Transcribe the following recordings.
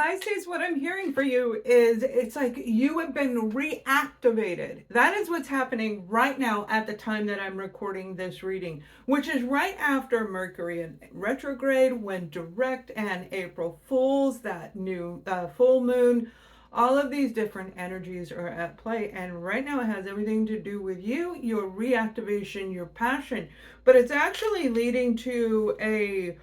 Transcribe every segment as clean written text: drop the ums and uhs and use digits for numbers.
Pisces, what I'm hearing for you is it's like you have been reactivated. That is what's happening right now at the time that I'm recording this reading, which is right after Mercury in retrograde went direct and April Fools, that new full moon. All of these different energies are at play. And right now it has everything to do with you, your reactivation, your passion. But it's actually leading to a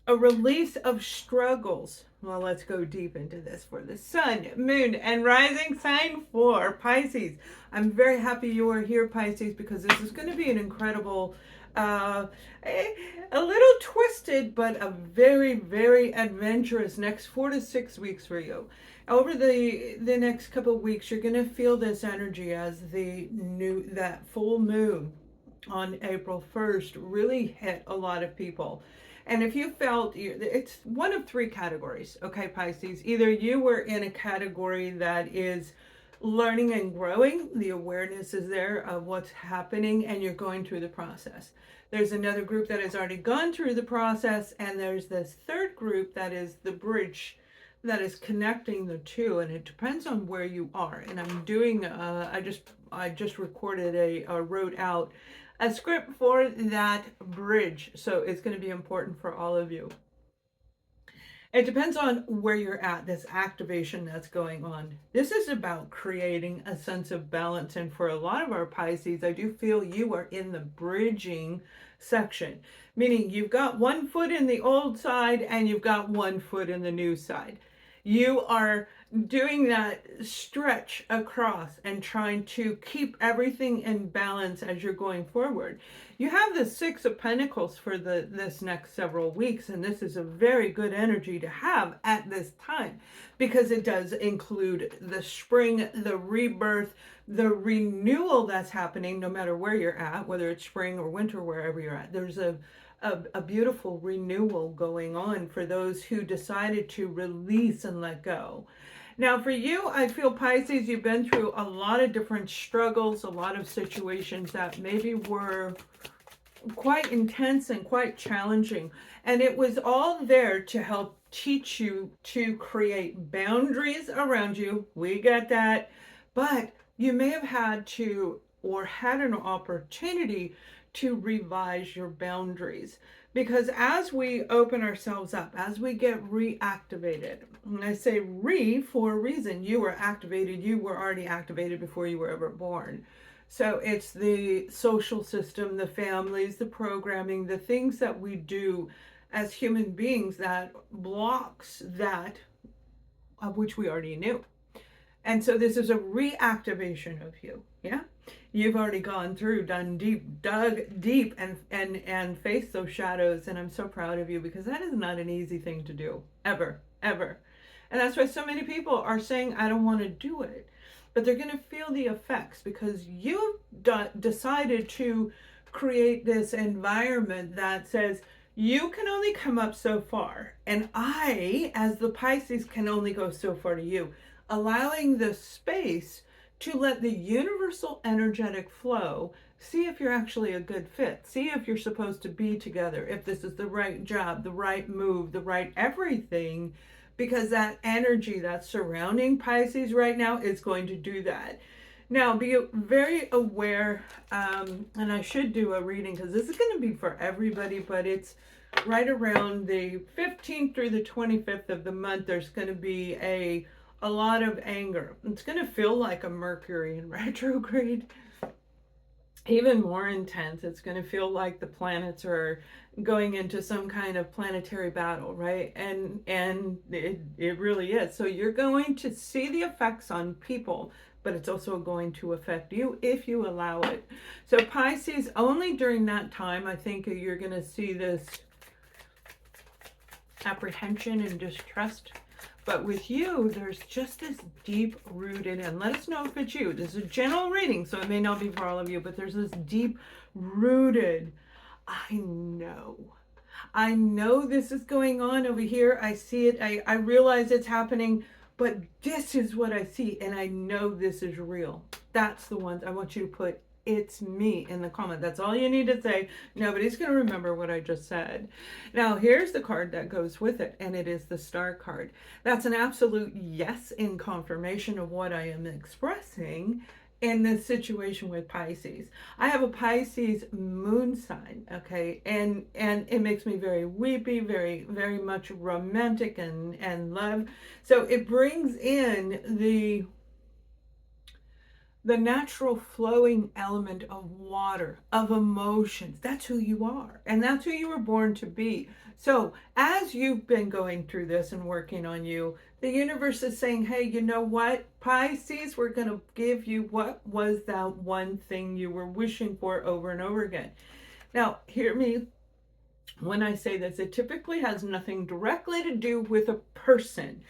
release of struggles. Well, let's go deep into this for the sun, moon, and rising sign for Pisces. I'm very happy you are here, Pisces, because this is going to be an incredible, uh, a little twisted, but a very, very adventurous next 4 to 6 weeks for you. Over the next couple of weeks, you're going to feel this energy as that full moon on April 1st really hit a lot of people. And if you felt, it's one of three categories, okay, Pisces. Either you were in a category that is learning and growing, the awareness is there of what's happening, and you're going through the process. There's another group that has already gone through the process, and there's this third group that is the bridge that is connecting the two, and it depends on where you are. And I'm doing, I just recorded wrote out a script for that bridge, so it's going to be important for all of you. It depends on where you're at, this activation that's going on. This is about creating a sense of balance, and for a lot of our Pisces, I do feel you are in the bridging section, meaning you've got one foot in the old side and you've got one foot in the new side. You are doing that stretch across and trying to keep everything in balance as you're going forward. You have the Six of Pentacles for this next several weeks, and this is a very good energy to have at this time because it does include the spring, the rebirth, the renewal that's happening no matter where you're at, whether it's spring or winter, wherever you're at. There's a beautiful renewal going on for those who decided to release and let go. Now for you, I feel, Pisces, you've been through a lot of different struggles, a lot of situations that maybe were quite intense and quite challenging. And it was all there to help teach you to create boundaries around you. We get that. But you may have had to, or had an opportunity to revise your boundaries. Because as we open ourselves up, as we get reactivated, and I say re for a reason, you were activated, you were already activated before you were ever born. So it's the social system, the families, the programming, the things that we do as human beings that blocks that of which we already knew. And so this is a reactivation of you, yeah? You've already gone through, dug deep, and faced those shadows, and I'm so proud of you because that is not an easy thing to do, ever, ever. And that's why so many people are saying, I don't want to do it. But they're going to feel the effects because you've decided to create this environment that says, you can only come up so far, and I, as the Pisces, can only go so far to you. Allowing the space to let the universal energetic flow, see if you're actually a good fit, see if you're supposed to be together, if this is the right job, the right move, the right everything, because that energy that's surrounding Pisces right now is going to do that. Now, be very aware, and I should do a reading because this is going to be for everybody, but it's right around the 15th through the 25th of the month. There's going to be a lot of anger. It's going to feel like a Mercury in retrograde, even more intense. It's going to feel like the planets are going into some kind of planetary battle, right? And it really is. So you're going to see the effects on people, but it's also going to affect you if you allow it. So Pisces, only during that time, I think you're going to see this apprehension and distrust. But with you, there's just this deep rooted, and let us know if it's you. This is a general reading, so it may not be for all of you, but there's this deep rooted, I know this is going on over here. I see it. I realize it's happening, but this is what I see, and I know this is real. That's the ones I want you to put it's me in the comment. That's all you need to say. Nobody's going to remember what I just said. Now, here's the card that goes with it, and it is the Star card. That's an absolute yes in confirmation of what I am expressing in this situation with Pisces. I have a Pisces moon sign, okay, and it makes me very weepy, very much romantic and love. So it brings in the natural flowing element of water, of emotions. That's who you are, and that's who you were born to be. So as you've been going through this and working on you, the universe is saying, hey, you know what, Pisces, we're going to give you what was that one thing you were wishing for over and over again. Now, hear me when I say this, it typically has nothing directly to do with a person.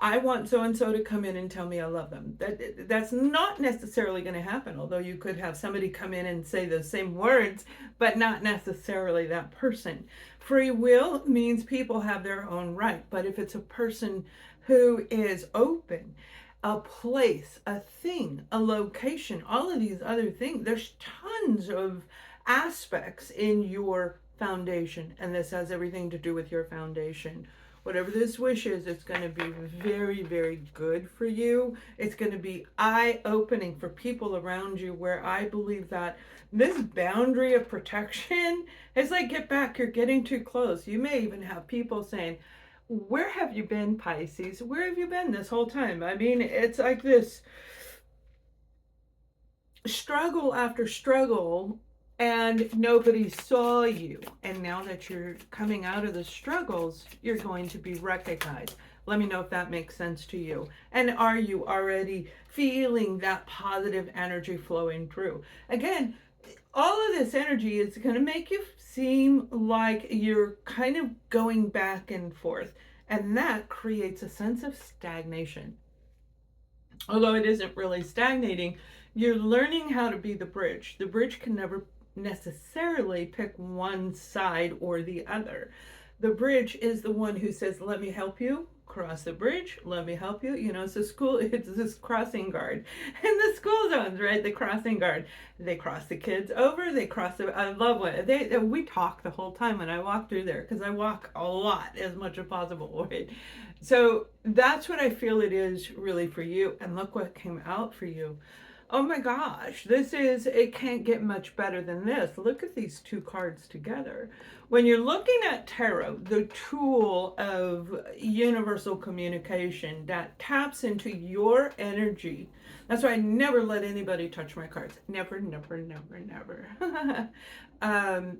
I want so and so to come in and tell me I love them. That's not necessarily going to happen, although you could have somebody come in and say those same words, but not necessarily that person. Free will means people have their own right, but if it's a person who is open, a place, a thing, a location, all of these other things, there's tons of aspects in your foundation, and this has everything to do with your foundation. Whatever this wish is, it's going to be very good for you. It's going to be eye-opening for people around you, where I believe that this boundary of protection is like, get back, you're getting too close. You may even have people saying, where have you been, Pisces? Where have you been this whole time? I mean, it's like this struggle after struggle, and nobody saw you. And now that you're coming out of the struggles, you're going to be recognized. Let me know if that makes sense to you. And are you already feeling that positive energy flowing through? Again, all of this energy is going to make you seem like you're kind of going back and forth. And that creates a sense of stagnation. Although it isn't really stagnating, you're learning how to be the bridge. The bridge can never necessarily pick one side or the other. The bridge is the one who says, let me help you cross the bridge, let me help you. You know, it's this crossing guard. And the school zones, right? The crossing guard. They cross the kids over, they cross the, I love it. We talk the whole time when I walk through there, because I walk a lot as much as possible, right? So that's what I feel it is really for you. And look what came out for you. Oh my gosh, it can't get much better than this. Look at these two cards together. When you're looking at tarot, the tool of universal communication that taps into your energy. That's why I never let anybody touch my cards. Never.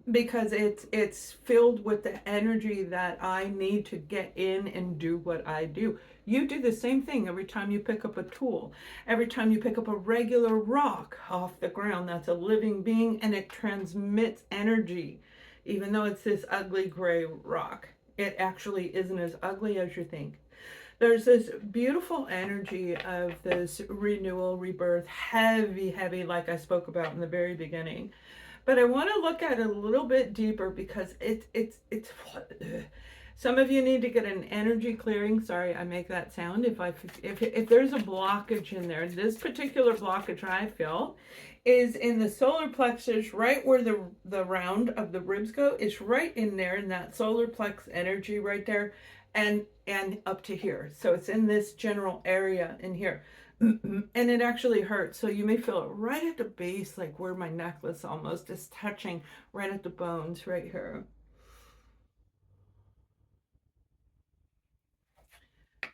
Because it's filled with the energy that I need to get in and do what I do. You do the same thing every time you pick up a tool. Every time you pick up a regular rock off the ground, that's a living being, and it transmits energy. Even though it's this ugly gray rock, it actually isn't as ugly as you think. There's this beautiful energy of this renewal, rebirth, heavy, like I spoke about in the very beginning. But I want to look at it a little bit deeper, because it's some of you need to get an energy clearing. Sorry, I make that sound. If there's a blockage in there, this particular blockage I feel is in the solar plexus, right where the round of the ribs go. It's right in there, in that solar plex energy right there, and up to here. So it's in this general area in here. And it actually hurts. So you may feel it right at the base, like where my necklace almost is touching, right at the bones right here.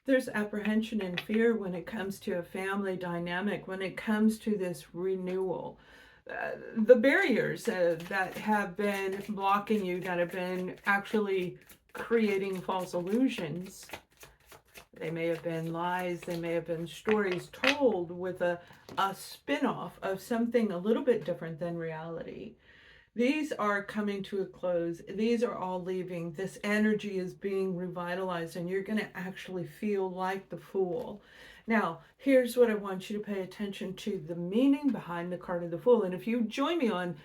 There's apprehension and fear when it comes to a family dynamic, when it comes to this renewal. The barriers that have been blocking you, that have been actually creating false illusions. They may have been lies, they may have been stories told with a spin-off of something a little bit different than reality. These are coming to a close. These are all leaving. This energy is being revitalized, and you're going to actually feel like the Fool. Now, here's what I want you to pay attention to, the meaning behind the card of the Fool. And if you join me on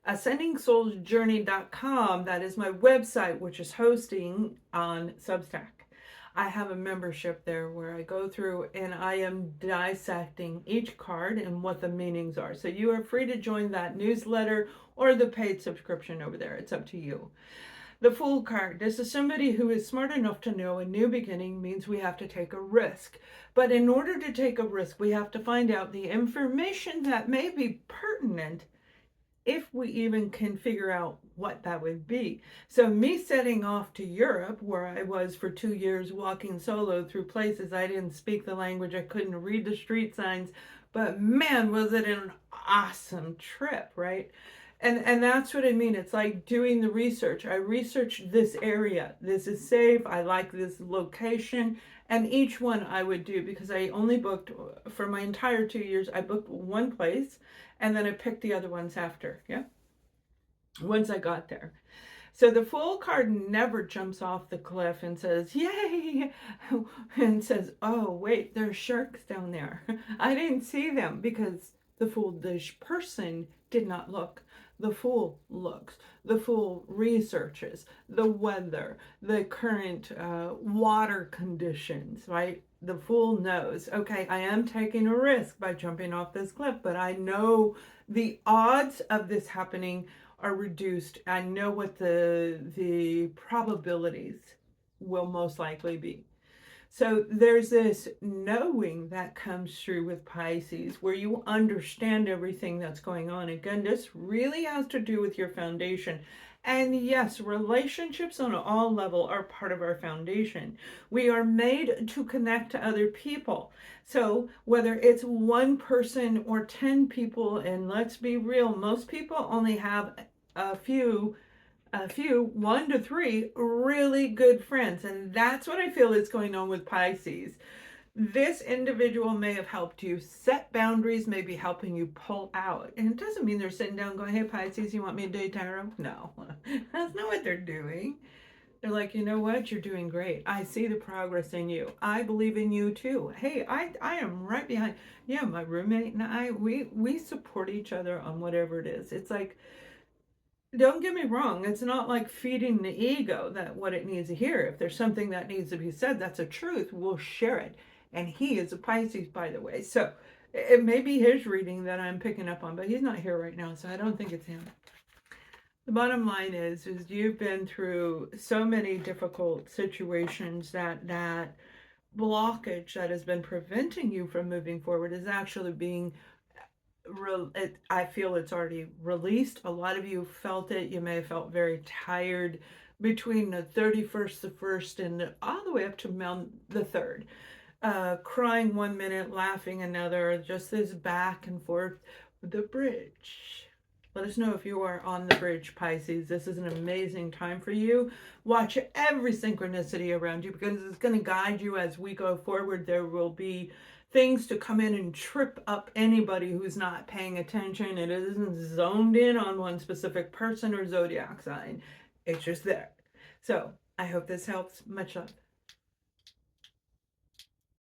ascendingsoulsjourney.com, that is my website, which is hosting on Substack. I have a membership there where I go through and I am dissecting each card and what the meanings are. So you are free to join that newsletter or the paid subscription over there. It's up to you. The Fool card. This is somebody who is smart enough to know a new beginning means we have to take a risk. But in order to take a risk, we have to find out the information that may be pertinent, if we even can figure out what that would be. So me setting off to Europe, where I was for 2 years walking solo through places I didn't speak the language, I couldn't read the street signs, but man, was it an awesome trip, right? And that's what I mean. It's like doing the research. I researched this area. This is safe. I like this location. And each one I would do, because I only booked for my entire 2 years. I booked one place and then I picked the other ones after. Yeah. Once I got there. So the Fool card never jumps off the cliff and says, yay, and says, oh, wait, there's sharks down there. I didn't see them, because the foolish person did not look. The Fool looks. The Fool researches the weather, the current water conditions, right? The Fool knows, okay, I am taking a risk by jumping off this cliff, but I know the odds of this happening are reduced. I know what the probabilities will most likely be. So there's this knowing that comes through with Pisces, where you understand everything that's going on. Again, this really has to do with your foundation. And yes, relationships on all level are part of our foundation. We are made to connect to other people. So whether it's one person or 10 people, and let's be real, most people only have a few, 1 to 3 really good friends. And that's what I feel is going on with Pisces. This individual may have helped you set boundaries, maybe helping you pull out. And it doesn't mean they're sitting down going, hey, Pisces, you want me to date tarot? No, that's not what they're doing. They're like, you know what? You're doing great. I see the progress in you. I believe in you too. Hey, I am right behind. Yeah, my roommate and I, we support each other on whatever it is. It's like, don't get me wrong, it's not like feeding the ego that what it needs to hear. If there's something that needs to be said, that's a truth, we'll share it. And he is a Pisces, by the way. So it may be his reading that I'm picking up on, but he's not here right now, so I don't think it's him. The bottom line is you've been through so many difficult situations that blockage that has been preventing you from moving forward is actually being I feel it's already released. A lot of you felt it. You may have felt very tired between the 31st, the 1st, and all the way up to the 3rd. Crying 1 minute, laughing another, just this back and forth. The bridge. Let us know if you are on the bridge, Pisces. This is an amazing time for you. Watch every synchronicity around you, because it's going to guide you as we go forward. There will be things to come in and trip up anybody who's not paying attention. It isn't zoned in on one specific person or zodiac sign. It's just there. So I hope this helps. Much love.